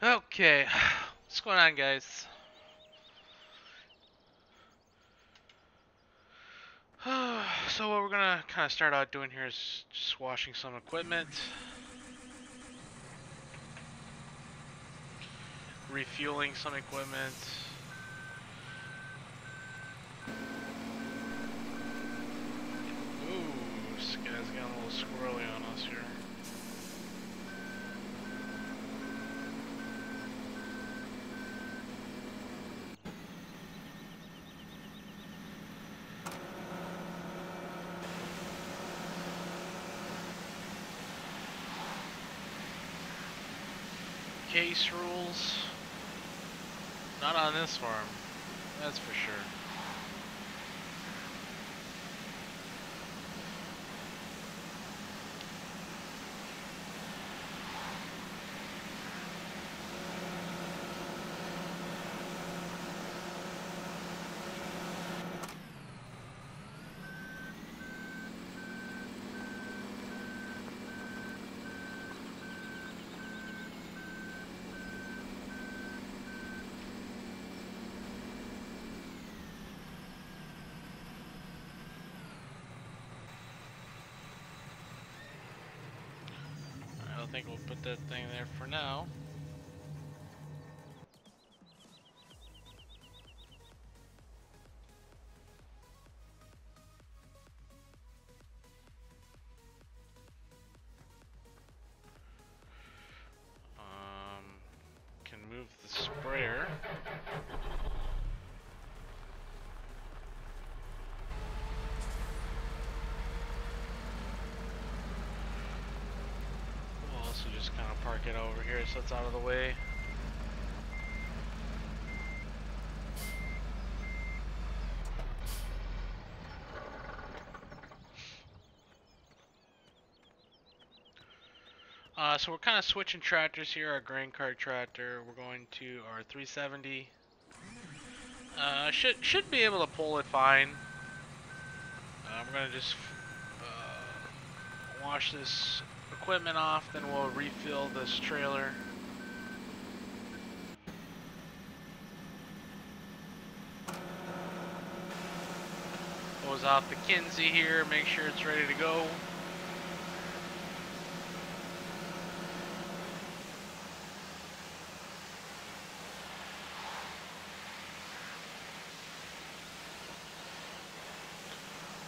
Okay, what's going on, guys? So what we're gonna kind of start out doing here is just washing some equipment, refueling some equipment. Ooh, this guy's getting a little squirrely on us here. Case rules. Not on this farm, that's for sure. I think we'll put that thing there for now. Can move the sprayer. We'll also just kind of park it over here so it's out of the way. So we're kind of switching tractors here. Our grain cart tractor, we're going to our 370. Should be able to pull it fine. I'm gonna just wash this equipment off, then we'll refill this trailer. Close off the Kinsey here, make sure it's ready to go.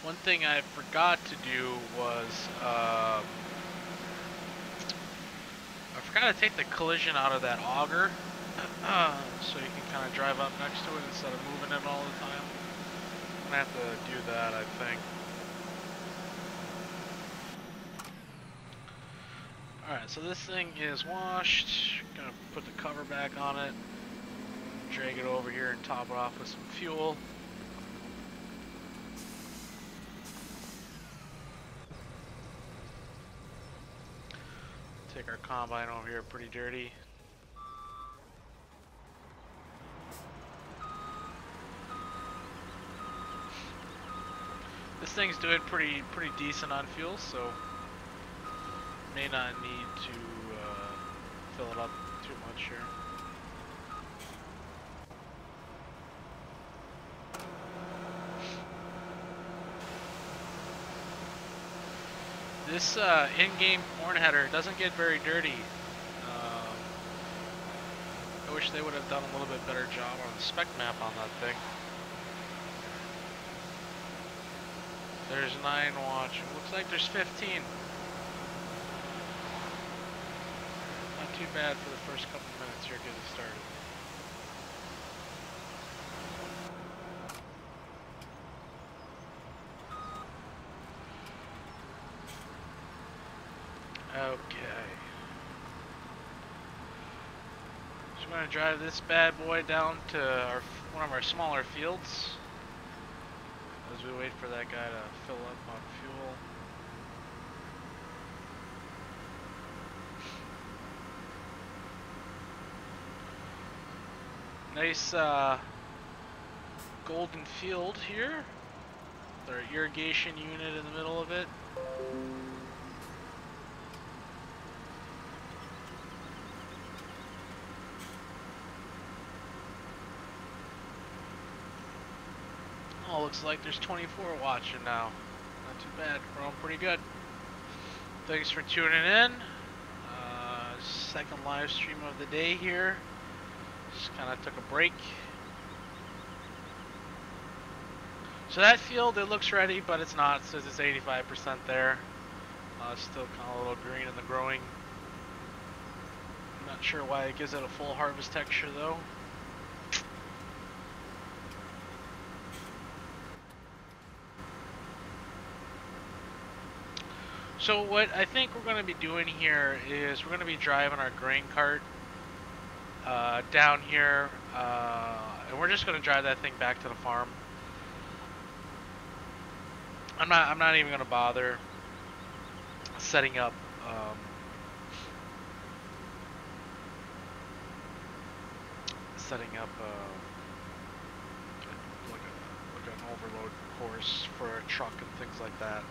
One thing I forgot to do was, I forgot to take the collision out of that auger, so you can kind of drive up next to it instead of moving it all the time. I'm gonna have to do that, I think. Alright, so this thing is washed. Gonna put the cover back on it, drag it over here and top it off with some fuel. Take our combine over here, pretty dirty. This thing's doing pretty decent on fuel, so may not need to fill it up too much here. This in-game horn header doesn't get very dirty. I wish they would have done a little bit better job on the spec map on that thing. There's 9 watching. Looks like there's 15. Not too bad for the first couple minutes here getting started. Okay. So we're going to drive this bad boy down to one of our smaller fields as we wait for that guy to fill up on fuel. Nice golden field here. With our irrigation unit in the middle of it. Oh, looks like there's 24 watching now. Not too bad. We're on pretty good. Thanks for tuning in. Second live stream of the day here. Just kind of took a break. So that field, it looks ready, but it's not. It says it's 85% there. It's still kind of a little green in the growing. I'm not sure why it gives it a full harvest texture though. So what I think we're going to be doing here is we're going to be driving our grain cart down here, and we're just going to drive that thing back to the farm. I'm not even going to bother setting up like an overload course for a truck and things like that.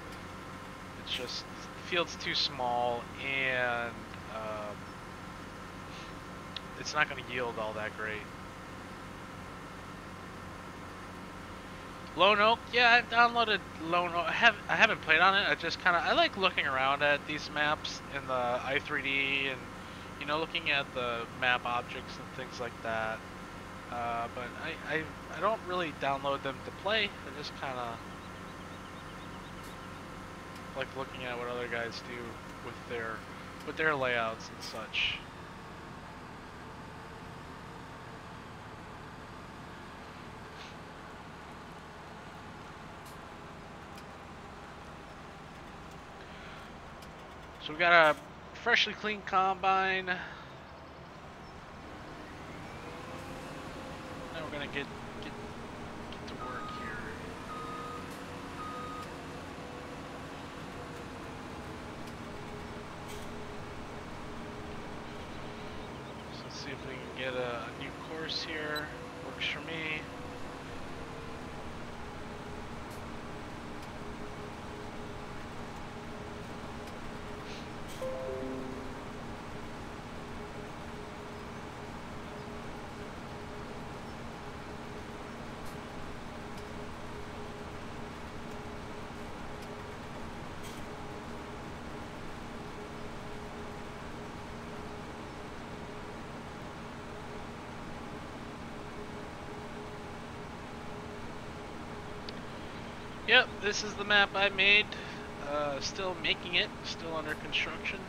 It's just the field's too small, and it's not going to yield all that great. Lone Oak, yeah, I downloaded Lone Oak. I haven't played on it. I like looking around at these maps in the i3D, and you know, looking at the map objects and things like that. But I don't really download them to play. I just kind of like looking at what other guys do with their layouts and such. So we got a freshly cleaned combine. Now we're gonna get to work here. So let's see if we can get a new course here. Works for me. Yep, this is the map I made. Still making it, still under construction.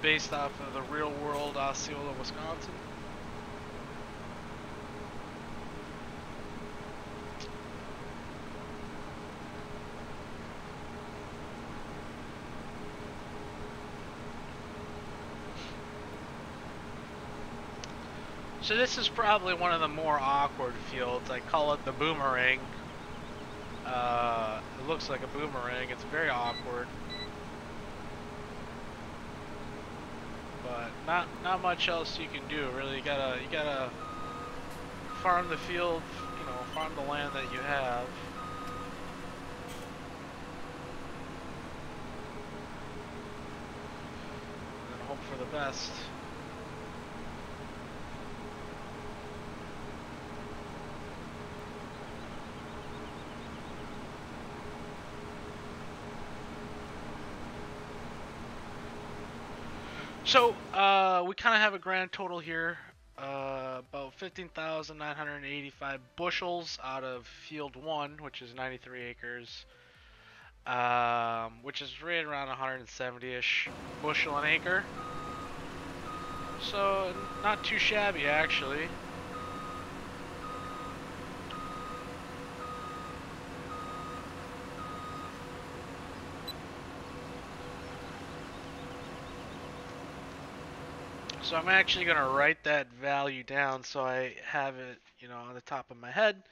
Based off of the real world Osceola, Wisconsin. So this is probably one of the more awkward fields. I call it the boomerang. It looks like a boomerang. It's very awkward. But not much else you can do really. You gotta farm the field, you know, farm the land that you have. And hope for the best. So, we kind of have a grand total here, about 15,985 bushels out of field 1, which is 93 acres, which is right around 170-ish bushel an acre. So, not too shabby, actually. So I'm actually going to write that value down so I have it, you know, on the top of my head.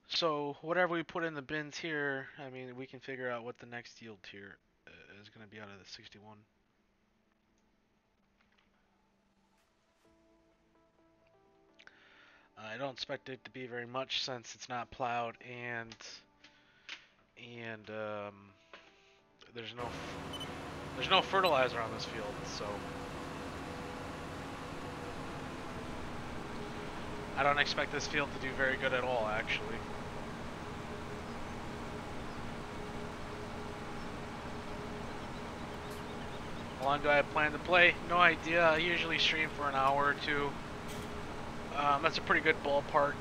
So whatever we put in the bins here, I mean, we can figure out what the next yield here is going to be out of the 61. I don't expect it to be very much since it's not plowed and there's no fertilizer on this field, so I don't expect this field to do very good at all, actually. How long do I plan to play? No idea. I usually stream for an hour or two. That's a pretty good ballpark.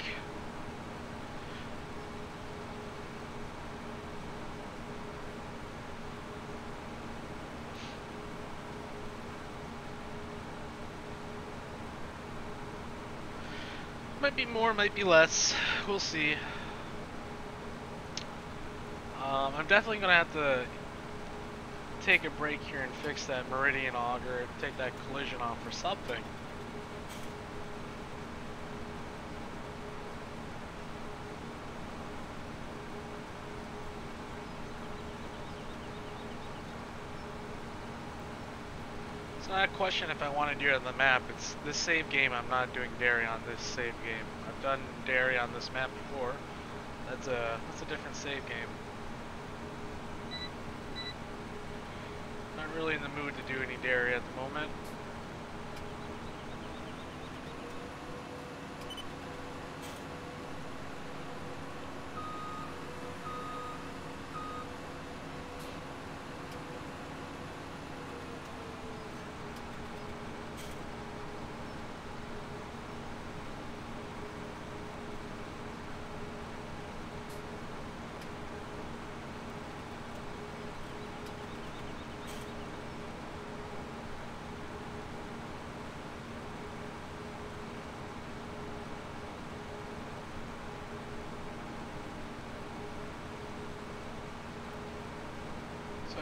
Might be more, might be less. We'll see. I'm definitely gonna have to take a break here and fix that meridian auger, take that collision off or something. It's not a question if I want to do it on the map. It's this save game. I'm not doing dairy on this save game. I've done dairy on this map before. That's a different save game. Not really in the mood to do any dairy at the moment.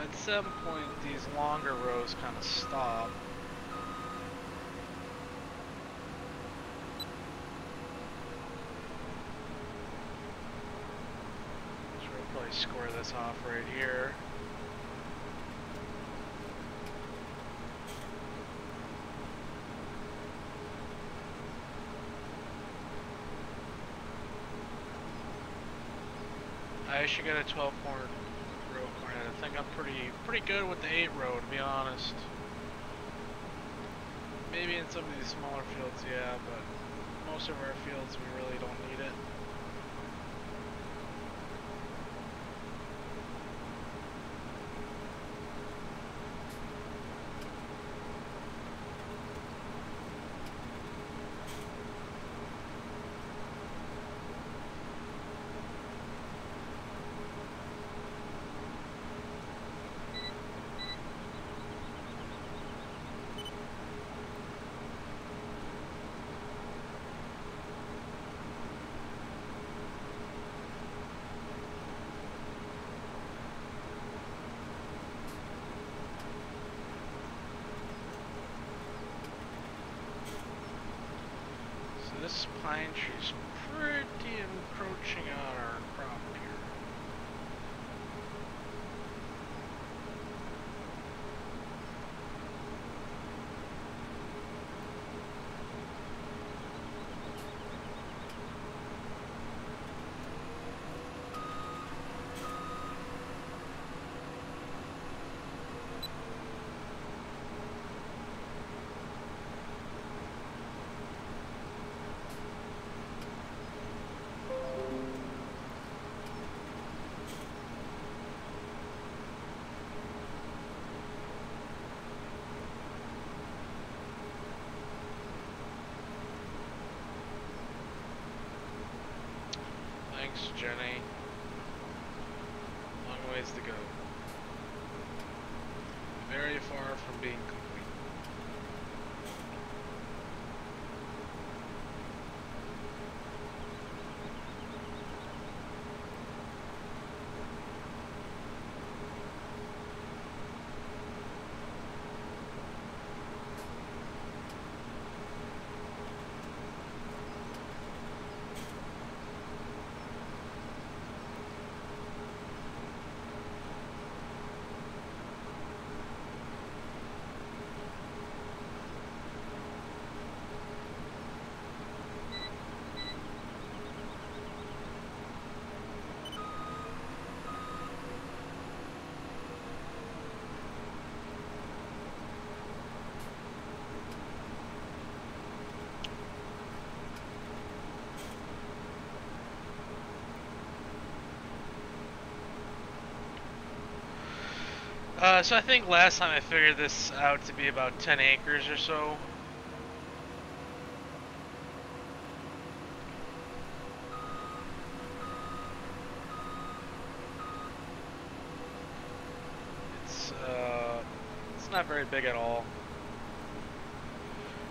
At some point, these longer rows kind of stop. So we'll probably square this off right here. I should get a 12-horn. I think I'm pretty good with the 8 row, to be honest. Maybe in some of these smaller fields, yeah, but most of our fields we really don't need it. this pine tree's pretty encroaching on our crop here. Thanks, Jenny. Long ways to go. Very far from being complete. So I think last time I figured this out to be about 10 acres or so. It's not very big at all.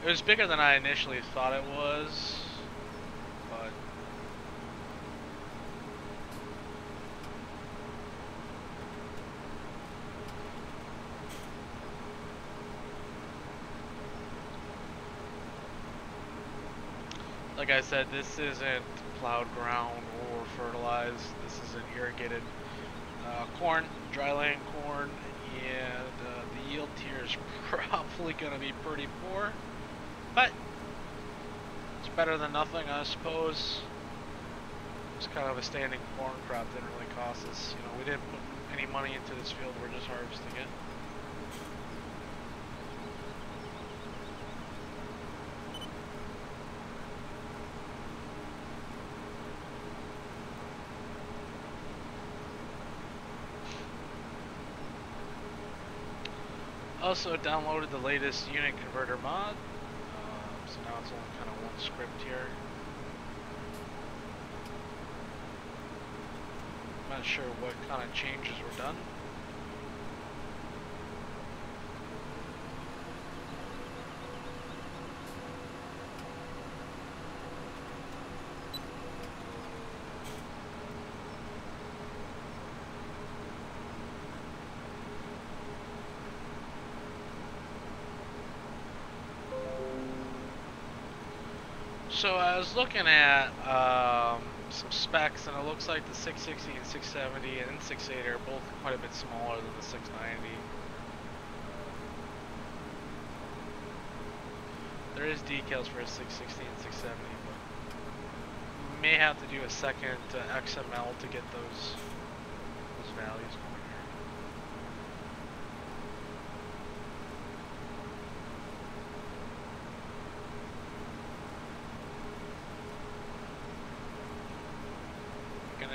It was bigger than I initially thought it was, but like I said, this isn't plowed ground or fertilized. This is an irrigated corn, dry land corn, and the yield here is probably going to be pretty poor, but it's better than nothing, I suppose. It's kind of a standing corn crop, didn't really cost us. You know, we didn't put any money into this field, we're just harvesting it. Also downloaded the latest unit converter mod, so now it's only kind of one script here. I'm not sure what kind of changes were done. So I was looking at some specs, and it looks like the 660 and 670 and 680 are both quite a bit smaller than the 690. There is decals for a 660 and 670, but we may have to do a second XML to get those values going.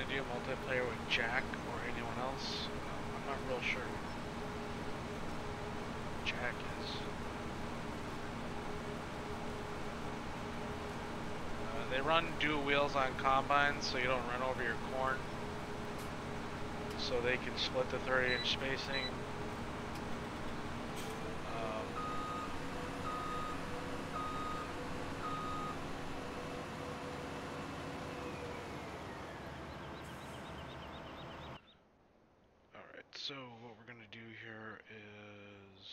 Do multiplayer with Jack or anyone else? I'm not real sure who Jack is. They run dual wheels on combines, so you don't run over your corn. So they can split the 30-inch spacing. So what we're going to do here is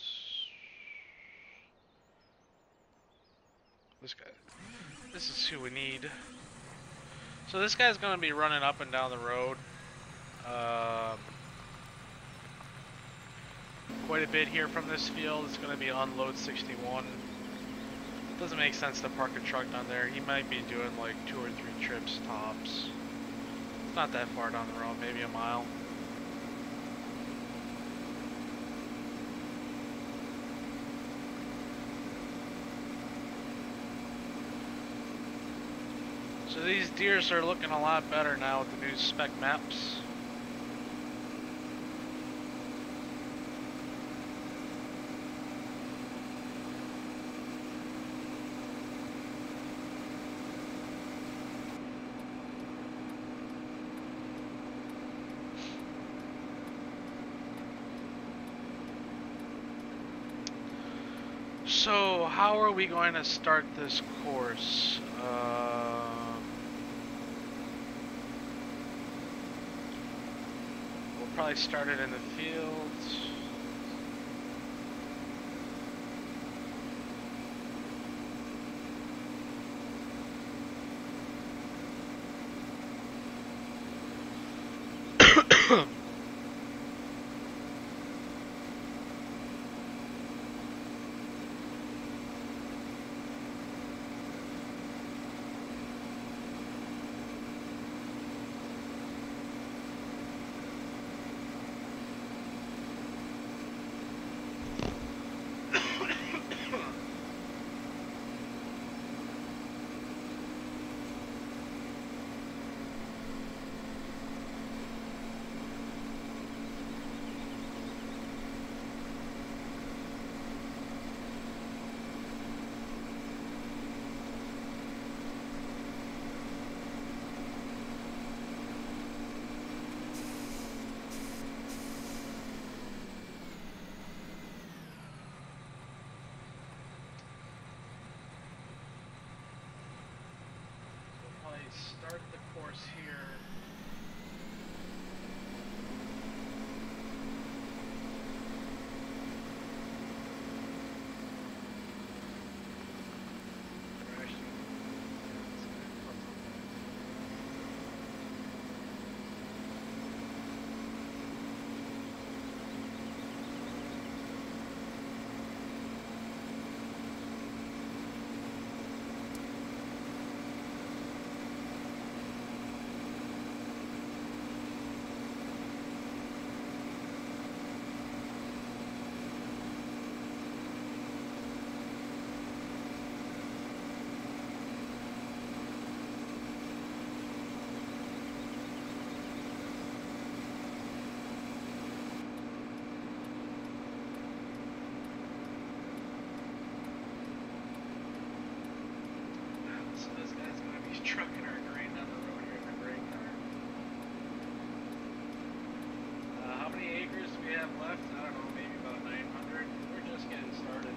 This guy. This is who we need. So this guy's gonna be running up and down the road. Quite a bit here from this field. It's gonna be unload 61. Doesn't make sense to park a truck down there. He might be doing like 2 or 3 trips tops. It's not that far down the road, maybe a mile. So these deers are looking a lot better now with the new spec maps. So how are we going to start this course? We'll probably start it in the fields. Start the course here. Trucking our grain down the road here in the grain car. How many acres do we have left? I don't know, maybe about 900. We're just getting started.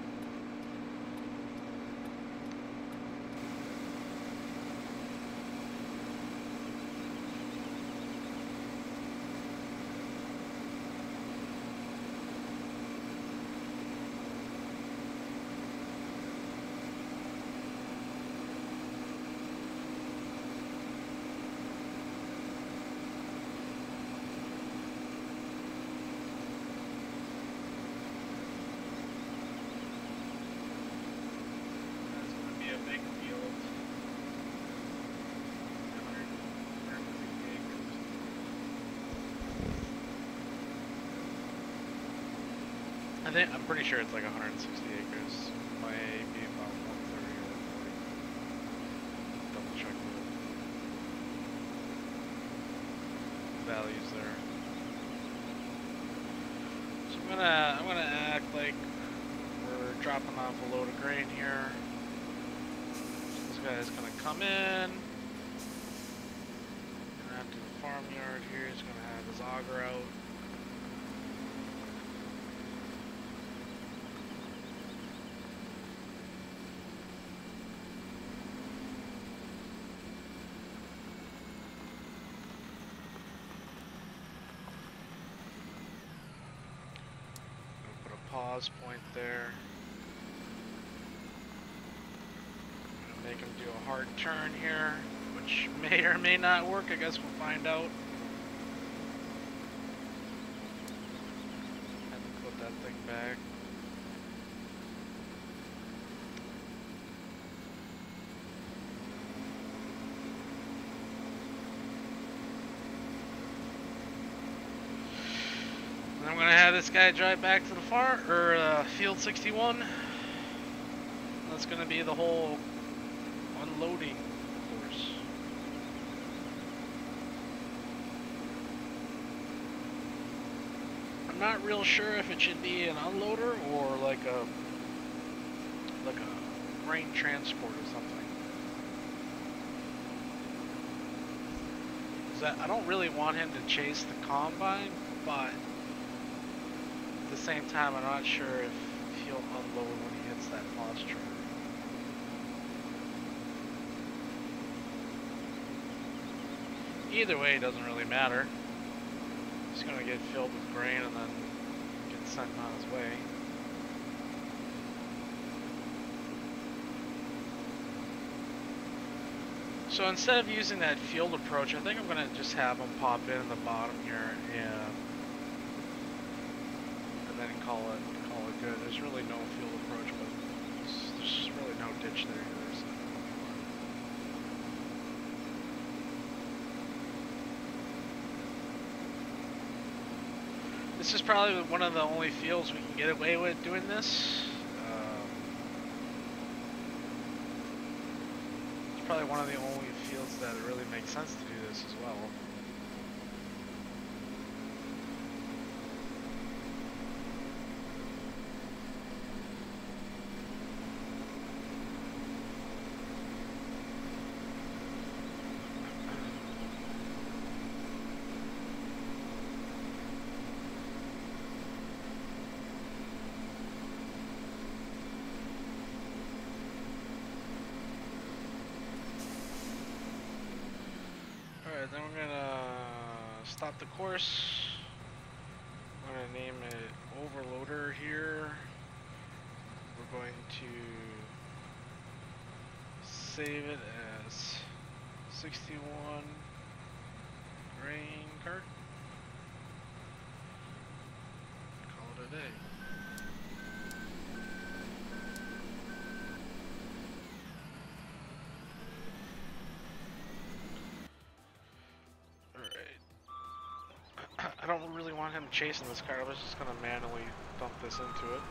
I'm pretty sure it's like 160 acres. Might be about 130 or 140. Double check the values there. So I'm gonna act like we're dropping off a load of grain here. So this guy's gonna come in. Gonna have to the farmyard here. He's gonna have his auger out. Pause point there. Make him do a hard turn here, which may or may not work. I guess we'll find out. Have to put that thing back. I'm gonna have this guy drive back to the farm, or field 61. That's gonna be the whole unloading course. I'm not real sure if it should be an unloader or like a grain transport or something. 'Cause I don't really want him to chase the combine, but at the same time, I'm not sure if he'll unload when he hits that pause trigger. Either way, it doesn't really matter. He's gonna get filled with grain and then get sent on his way. So instead of using that field approach, I think I'm gonna just have him pop in the bottom here and then call it good. There's really no field approach, but there's really no ditch there either. So. This is probably one of the only fields we can get away with doing this. It's probably one of the only fields that it really makes sense to do this as well. Alright, then we're gonna stop the course. I'm gonna name it Overloader here. We're going to save it as 61 grain cart. Call it a day. I don't really want him chasing this car. I was just gonna manually dump this into it.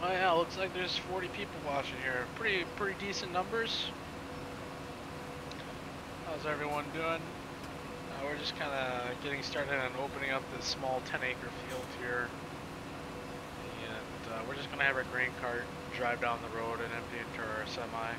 Oh yeah, looks like there's 40 people watching here. Pretty decent numbers. How's everyone doing? We're just kind of getting started on opening up this small 10-acre field here. And we're just going to have our grain cart drive down the road and empty into our semi.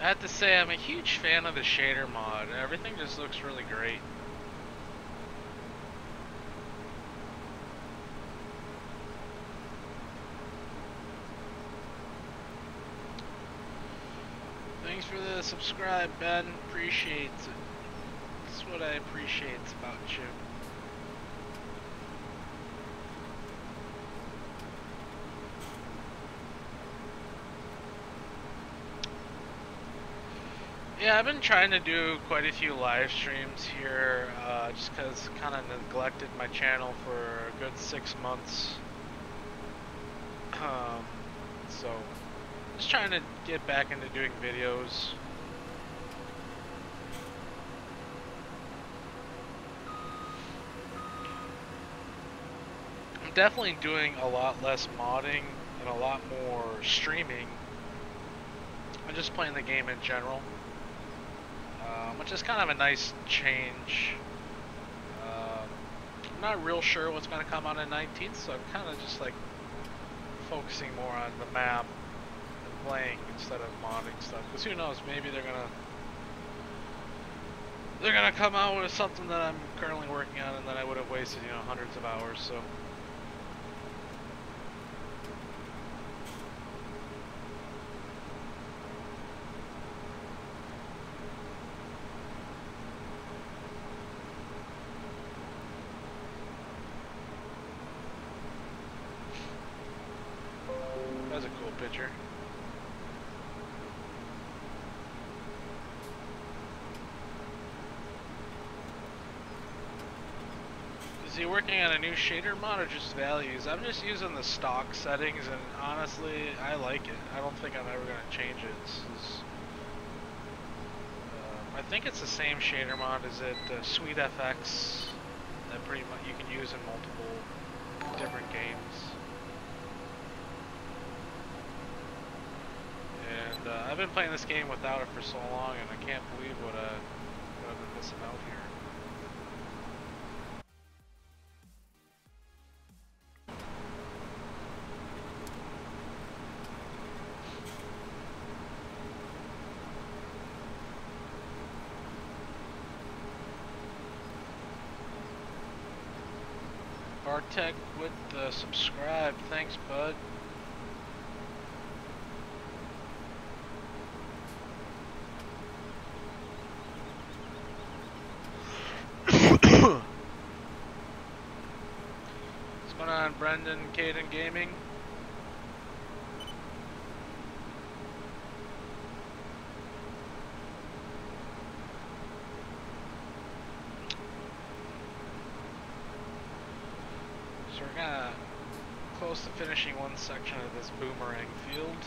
I have to say, I'm a huge fan of the shader mod. Everything just looks really great. Thanks for the subscribe, Ben. Appreciate it. That's what I appreciate about you. Yeah, I've been trying to do quite a few live streams here, just because I kind of neglected my channel for a good 6 months. So, just trying to get back into doing videos. I'm definitely doing a lot less modding and a lot more streaming. I'm just playing the game in general. Which is kind of a nice change. I'm not real sure what's going to come on the 19th, so I'm kind of just like focusing more on the map and playing instead of modding stuff. Because who knows, maybe they're gonna come out with something that I'm currently working on, and then I would have wasted, you know, hundreds of hours. So. That's a cool picture. Is he working on a new shader mod or just values? I'm just using the stock settings, and honestly, I like it. I don't think I'm ever going to change it. I think it's the same shader mod as it, Sweet FX, that pretty much you can use in multiple different games. And I've been playing this game without it for so long, and I can't believe what I've been missing out here. Bartek with the subscribe. Thanks, bud. What's going on, Brendan, Caden Gaming? So we're kinda close to finishing one section of this boomerang field.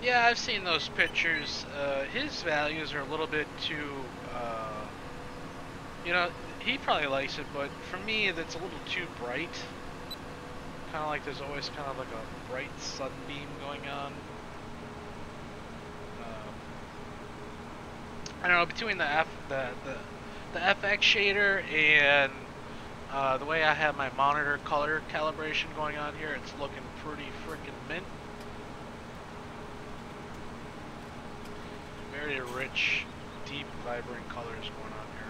Yeah, I've seen those pictures. His values are a little bit too, you know, he probably likes it, but for me, that's a little too bright. Kind of like there's always kind of like a bright sunbeam going on. I don't know, between the FX shader and the way I have my monitor color calibration going on here, it's looking pretty freaking mint. Very rich, deep, vibrant colors going on here.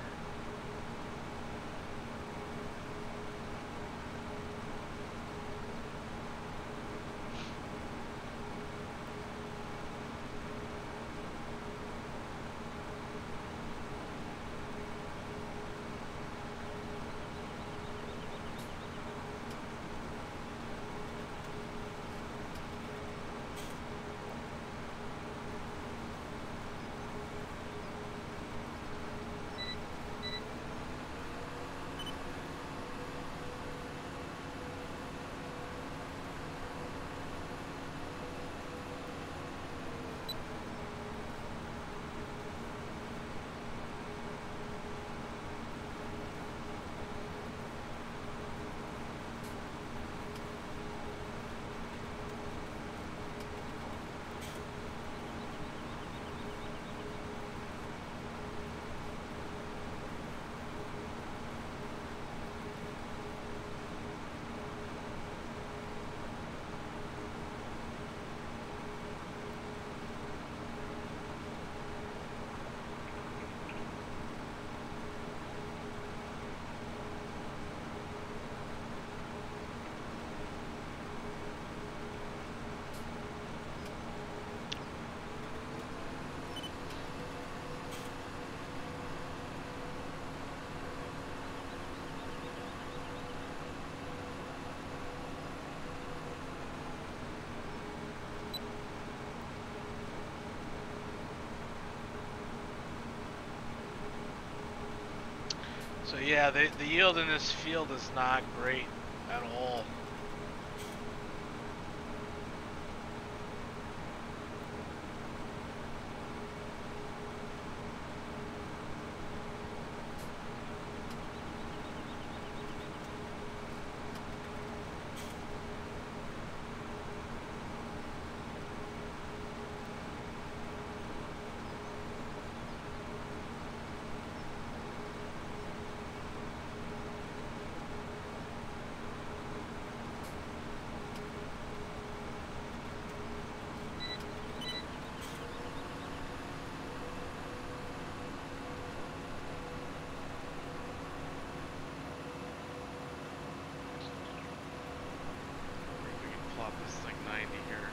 So yeah, the yield in this field is not great at all. Plop this thing 90 here.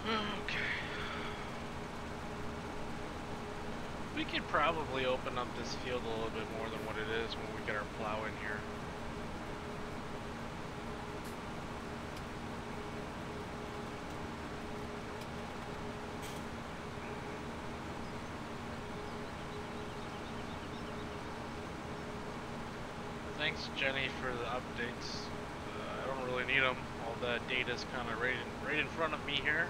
Okay. We could probably open up this field a little bit more than what it is when we get our plow in here. Thanks, Jenny, for the updates. I don't really need them. All that data's kind of right in front of me here.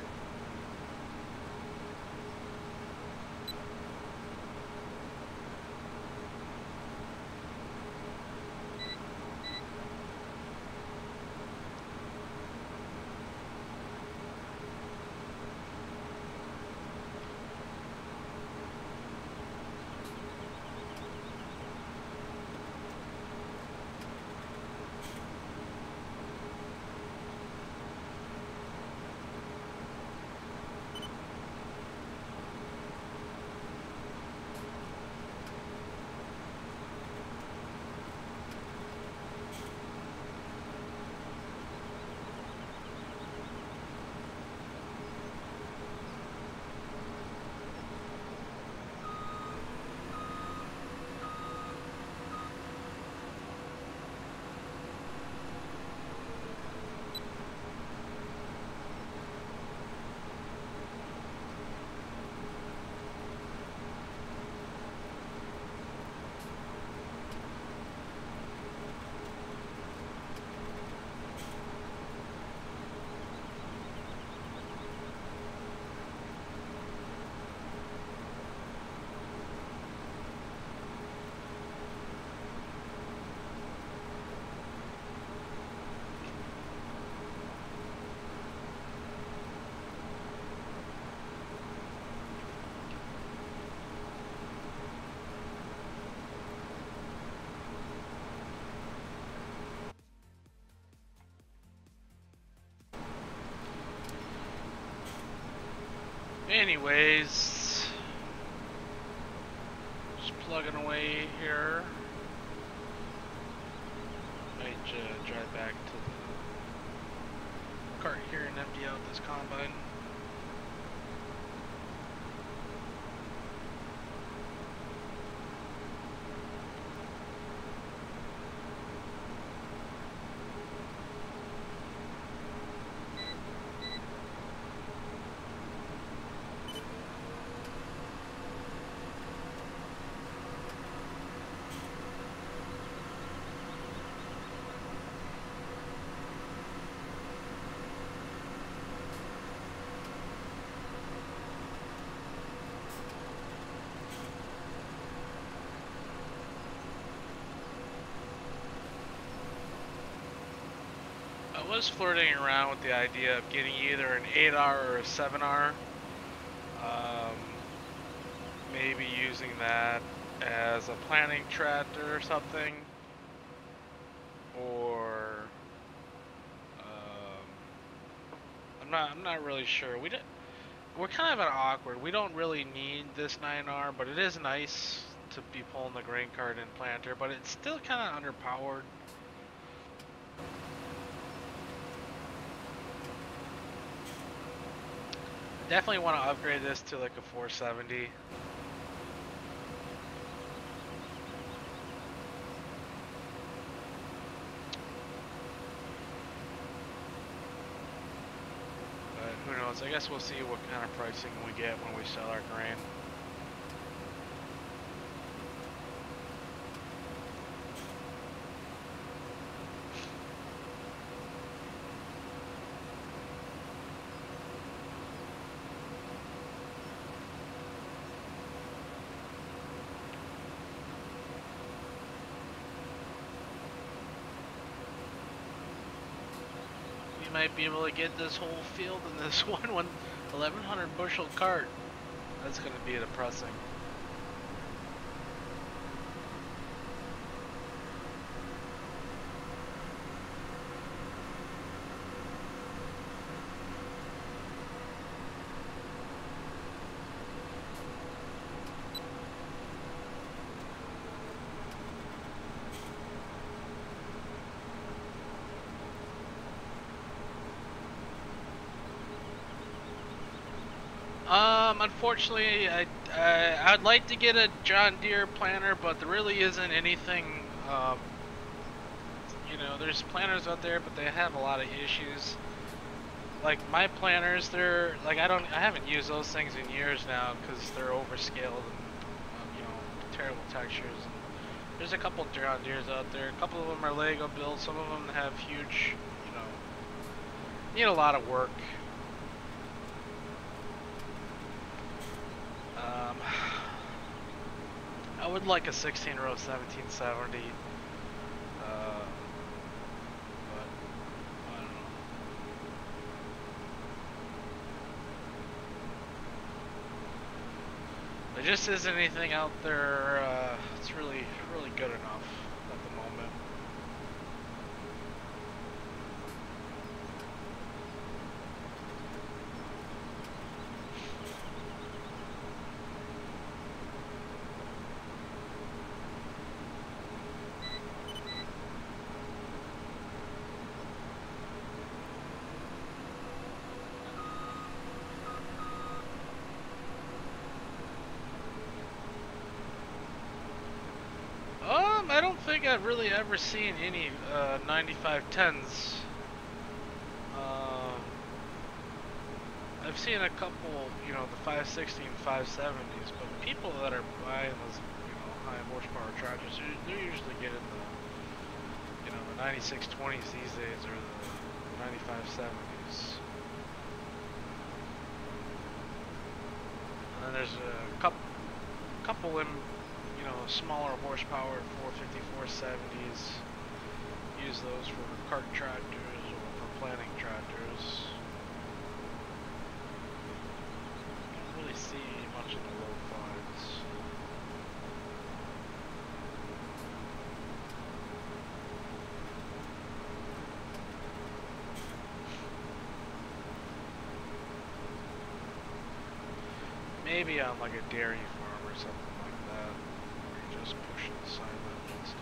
Anyways, just plugging away here. Might drive back to the cart here and empty out this combine. I was flirting around with the idea of getting either an 8R or a 7R. Maybe using that as a planting tractor or something. Or I'm not really sure. We're kind of awkward. We don't really need this 9R, but it is nice to be pulling the grain cart and planter, but it's still kind of underpowered. Definitely want to upgrade this to like a 470. So I guess we'll see what kind of pricing we get when we sell our grain. Might be able to get this whole field in this 1100 bushel cart. That's going to be depressing. Unfortunately, I'd like to get a John Deere planter, but there really isn't anything. You know, there's planters out there, but they have a lot of issues. Like my planters, they're like I haven't used those things in years now because they're overscaled and you know, terrible textures. And there's a couple John Deeres out there. A couple of them are Lego built. Some of them have huge, you know, need a lot of work. I would like a 16-row 1770, but I don't know. There just isn't anything out there that's really good enough at the moment. I don't think I've really ever seen any 9510s. I've seen a couple, you know, the 560 and 570s, but the people that are buying those, you know, high horsepower tractors, they're usually getting the, you know, the 9620s these days or the 9570s. And then there's a couple in, you know, smaller horsepower 450, 470s. Use those for cart tractors or for planting tractors. Can't really see much of the low fives. Maybe on like a dairy farm or something like that. Just pushing the silage and stuff.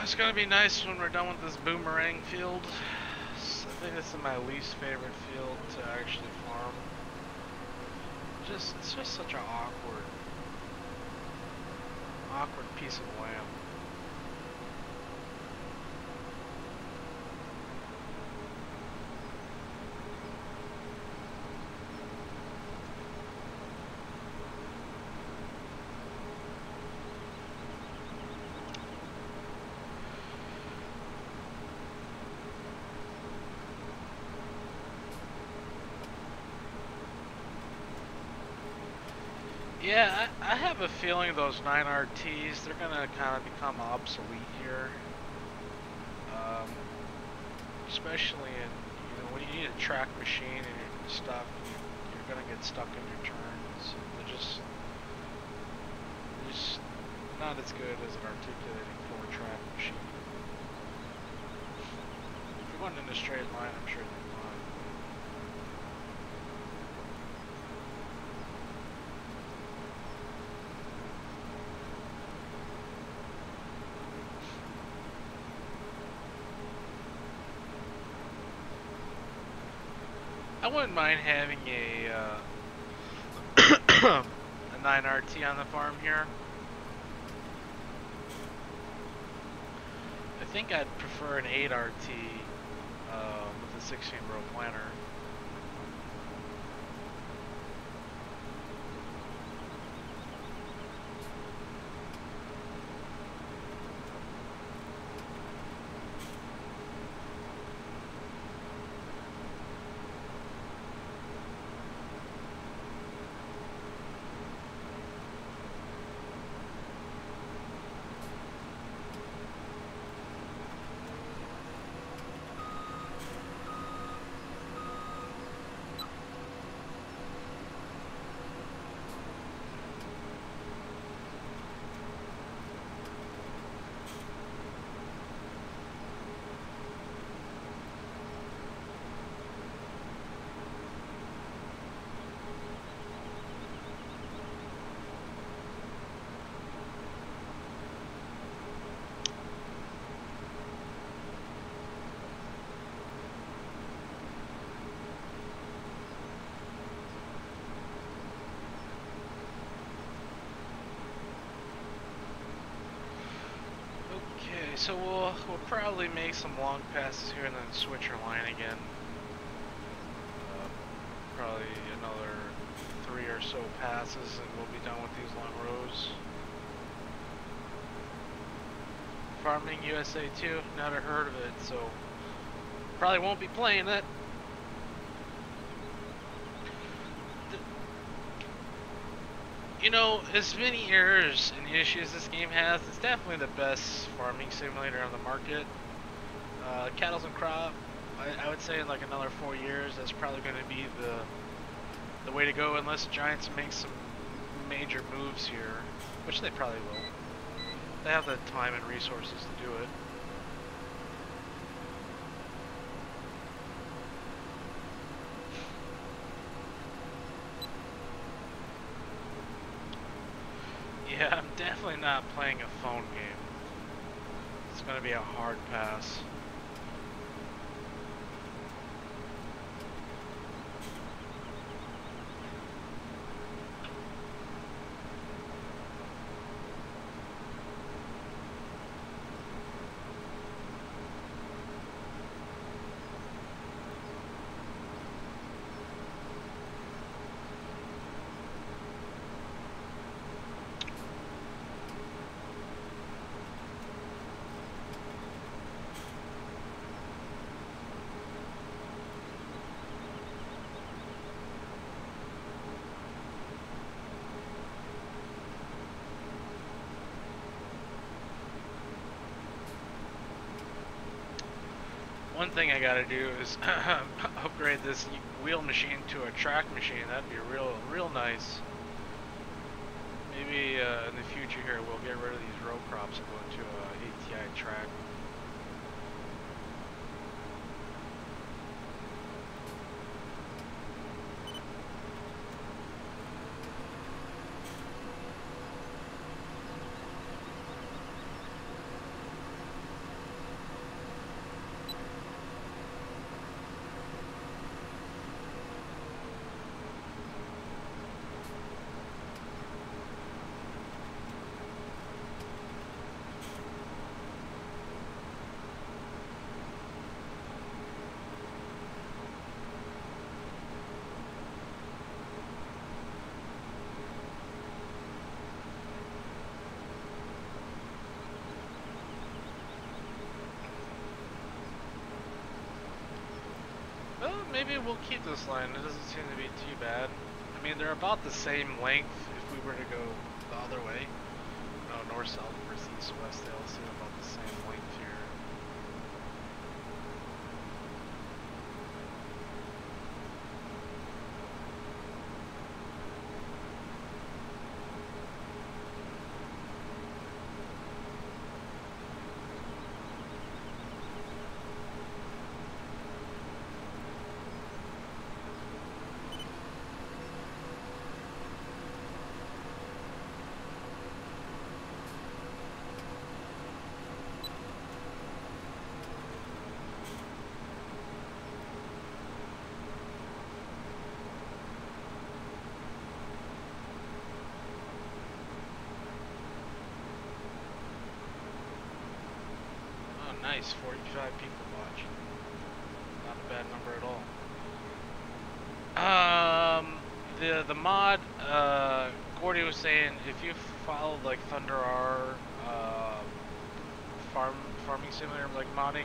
It's gonna be nice when we're done with this boomerang field. I think this is my least favorite field to actually farm. It's just such an awkward piece of land. Yeah, I have a feeling those 9RTs, they're gonna kind of become obsolete here. Especially in, you know, when you need a track machine and stuff, you're gonna get stuck in your turns. They're just not as good as an articulating 4-track machine. If we went in a straight line, I'm sure they'd fine. I wouldn't mind having a 9RT on the farm here. I think I'd prefer an 8RT with a 16-row planter. So we'll probably make some long passes here and then switch our line again. Probably another 3 or so passes and we'll be done with these long rows. Farming USA 2, never heard of it, so probably won't be playing it. You know, as many errors and issues this game has, it's definitely the best farming simulator on the market. Cattle's and crop, I would say in like another 4 years, that's probably going to be the way to go unless Giants make some major moves here, which they probably will. They have the time and resources to do it. Yeah, I'm definitely not playing a phone game. It's going to be a hard pass. One thing I gotta do is upgrade this wheel machine to a track machine. That'd be real nice. Maybe in the future here we'll get rid of these row crops and go into a ATI track. Maybe we'll keep this line. It doesn't seem to be too bad. I mean, they're about the same length if we were to go the other way. No, north, south versus east, west. They all seem about the same length here. Nice, 45 people watching. Not a bad number at all. The mod, Gordy was saying if you followed like Thunder R, farming simulator like modding,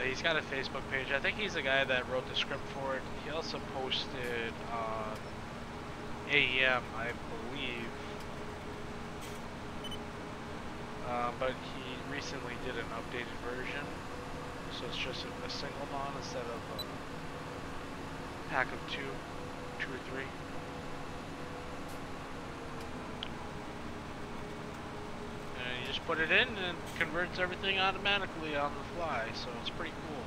he's got a Facebook page. I think he's the guy that wrote the script for it. He also posted on AEM, I believe. But he recently did an updated version, so it's just a single mod instead of a pack of two or three. And you just put it in and it converts everything automatically on the fly, so it's pretty cool.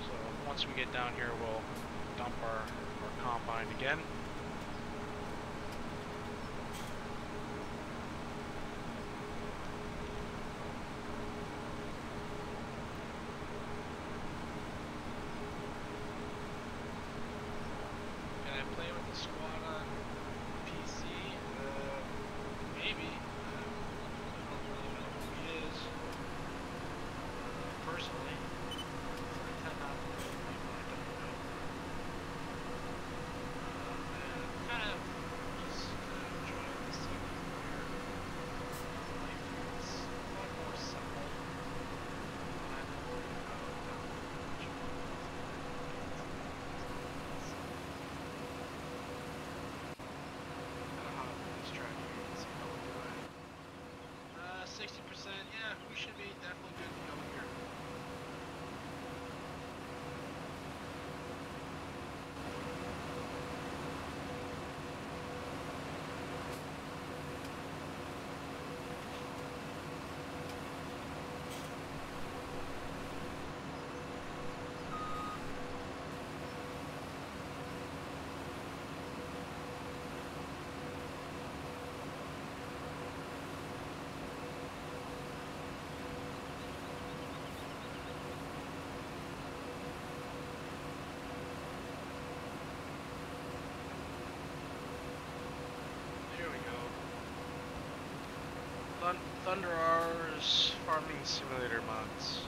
So once we get down here, we'll dump our combine again. Yeah, we should be definitely good to go here. Thunder R's farming simulator mods.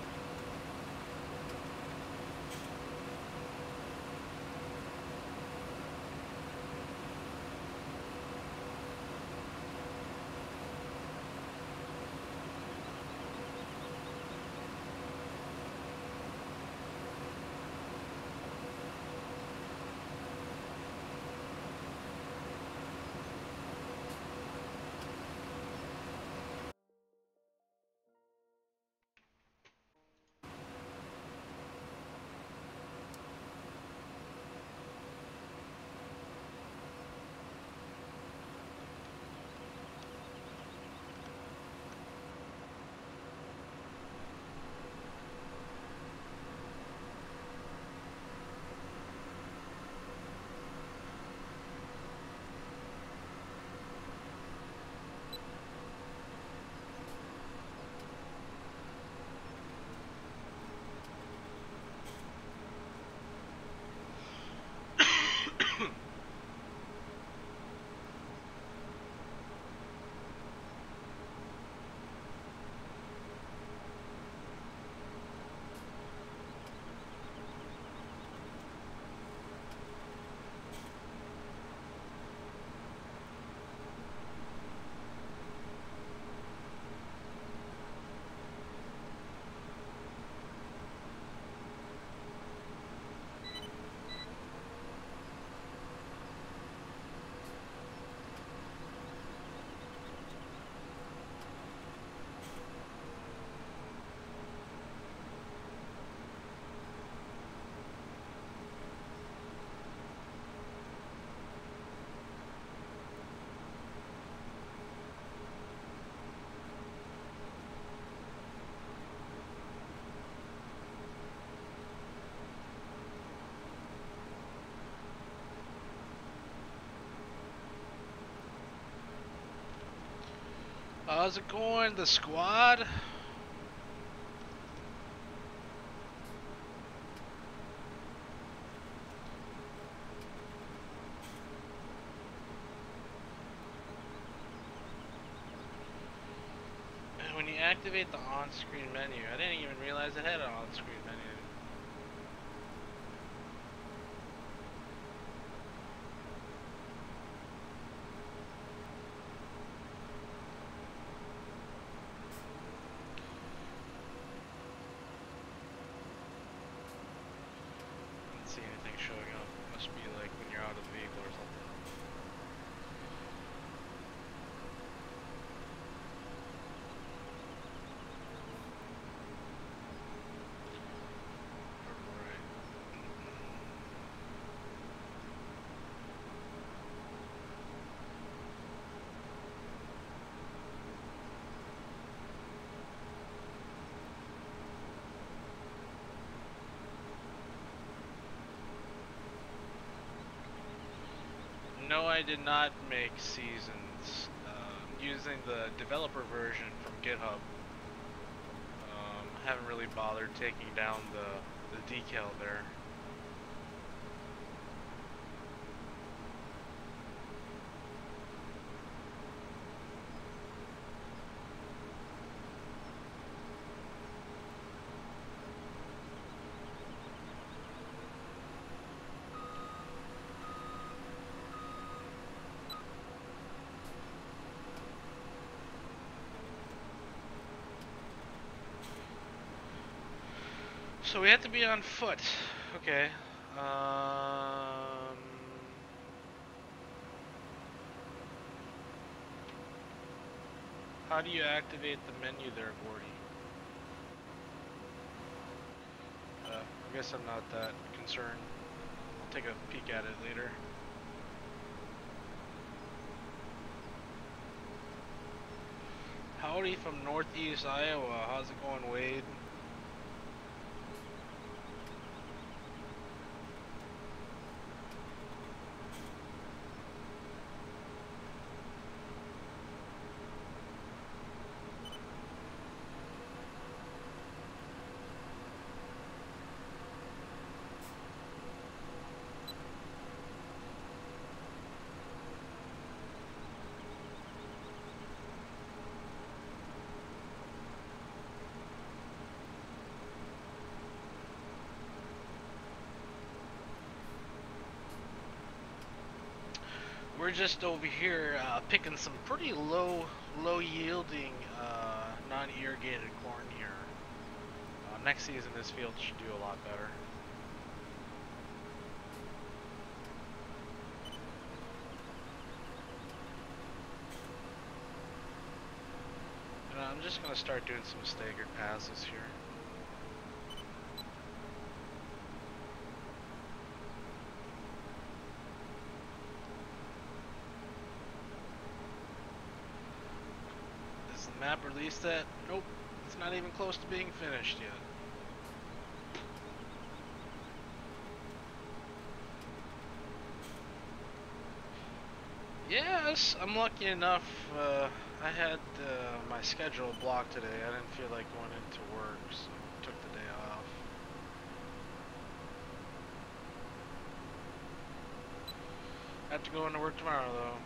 How's it going, the squad? activate the on-screen menu? I didn't even realize it had an on-screen menu. I don't see anything showing up. Must be like when you're out of the vehicle or something. No, I did not make seasons. Using the developer version from GitHub. Haven't really bothered taking down the decal there. So we have to be on foot. Okay. How do you activate the menu there, Gordy? I guess I'm not that concerned. I'll take a peek at it later. Howdy from Northeast Iowa. How's it going, Wade? We're just over here picking some pretty low yielding non-irrigated corn here. Next season this field should do a lot better. And I'm just going to start doing some staggered passes here. Map released that? Nope, it's not even close to being finished yet. Yes, I'm lucky enough. I had my schedule blocked today. I didn't feel like going into work, so I took the day off. Have to go into work tomorrow though.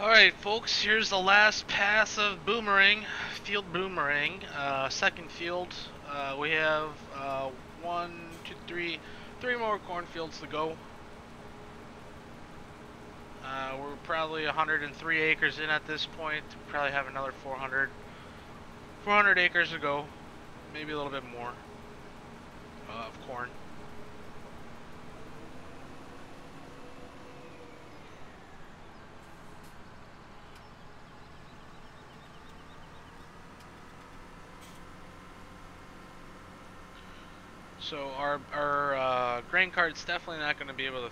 Alright folks, here's the last pass of boomerang, field boomerang, second field. We have one, two, three more cornfields to go. We're probably 103 acres in at this point. We probably have another 400 acres to go, maybe a little bit more of corn. So our grain cart's definitely not going to be able to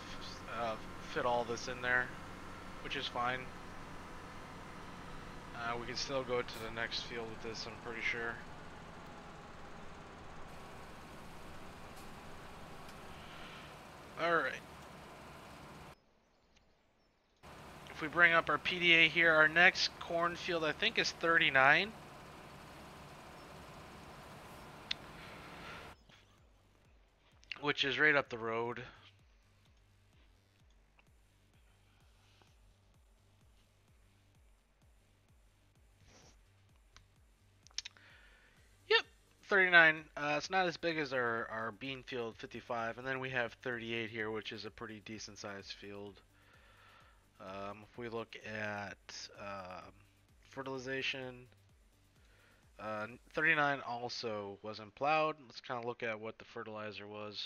fit all this in there, which is fine. We can still go to the next field with this, I'm pretty sure. Alright. If we bring up our PDA here, our next cornfield I think is 39. Which is right up the road. Yep, 39. It's not as big as our bean field 55, and then we have 38 here, which is a pretty decent sized field. If we look at fertilization, 39 also wasn't plowed. Let's kind of look at what the fertilizer was.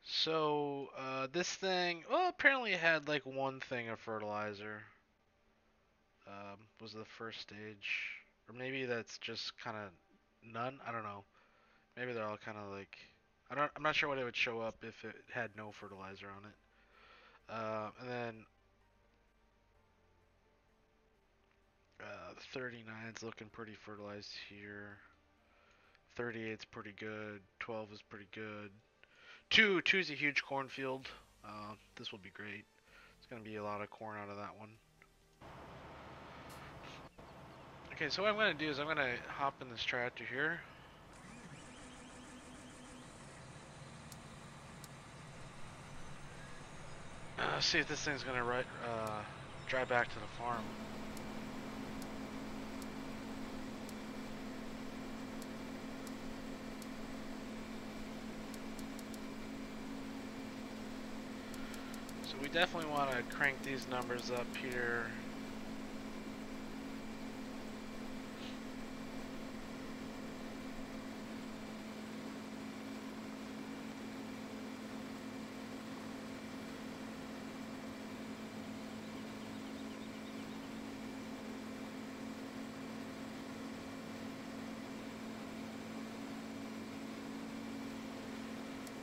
So this thing, well, apparently it had like one thing of fertilizer. Was the first stage, or maybe that's just kind of none. I don't know. Maybe they're all kind of like, I'm not sure what it would show up if it had no fertilizer on it. And then 39's looking pretty fertilized here. 38's pretty good. 12 is pretty good. Two's a huge cornfield. This will be great. It's gonna be a lot of corn out of that one. Okay, so what I'm gonna do is I'm gonna hop in this tractor here. See if this thing's gonna drive back to the farm. So we definitely want to crank these numbers up here.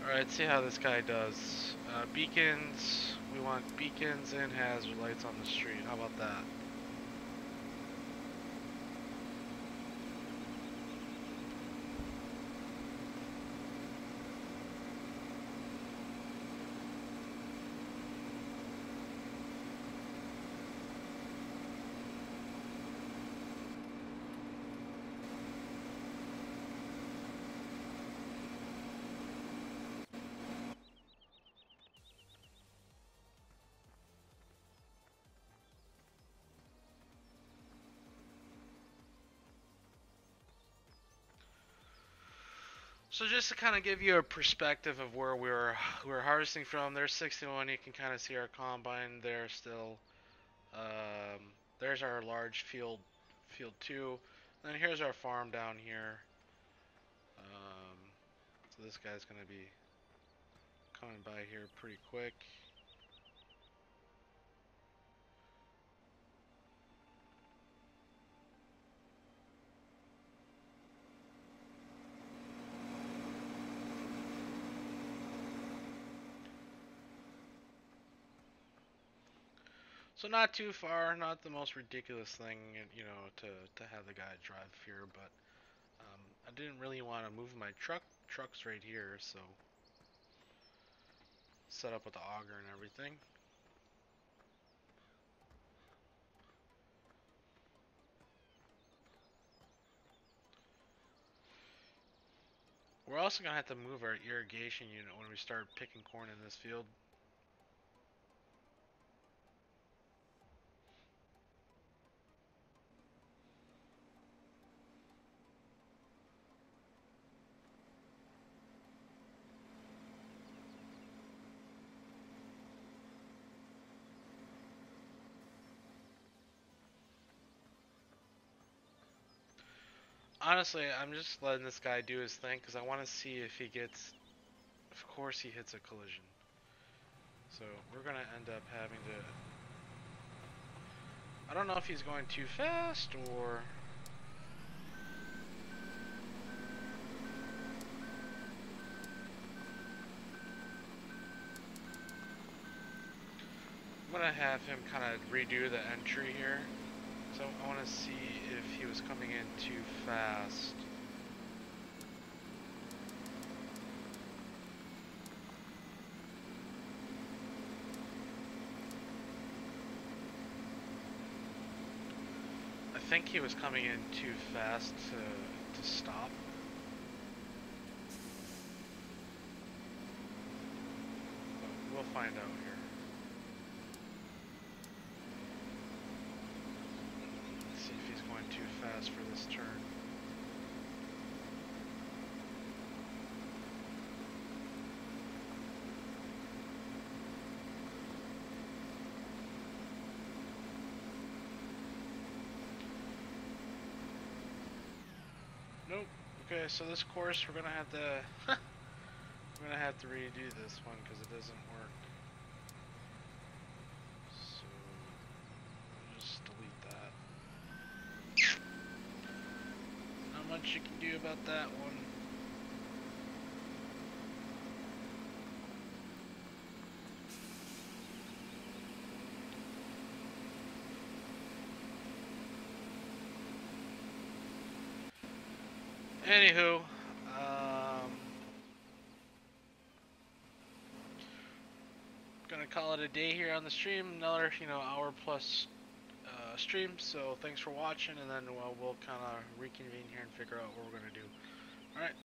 Alright, see how this guy does. Beacons, we want beacons and hazard lights on the street. How about that? So just to kind of give you a perspective of where we're harvesting from, there's 61. You can kind of see our combine there still. There's our large field 2. And then here's our farm down here. So this guy's gonna be coming by here pretty quick. So not too far, not the most ridiculous thing, you know, to have the guy drive here, but I didn't really want to move my truck. Truck's right here, so set up with the auger and everything. We're also gonna have to move our irrigation unit when we start picking corn in this field. Honestly, I'm just letting this guy do his thing because I want to see if he gets. Of course, he hits a collision. So we're gonna end up having to. I don't know if he's going too fast or. I'm gonna have him kind of redo the entry here. So I want to see if he was coming in too fast. I think he was coming in too fast to stop. But we'll find out here. Let's see if he's going too fast for this turn. Nope. Okay, so this course we're gonna have to we're gonna have to redo this one because it doesn't work. So we'll just delete that. Not much you can do about that one. Anywho, gonna call it a day here on the stream. Another, hour plus stream. So thanks for watching, and then we'll kind of reconvene here and figure out what we're gonna do. All right.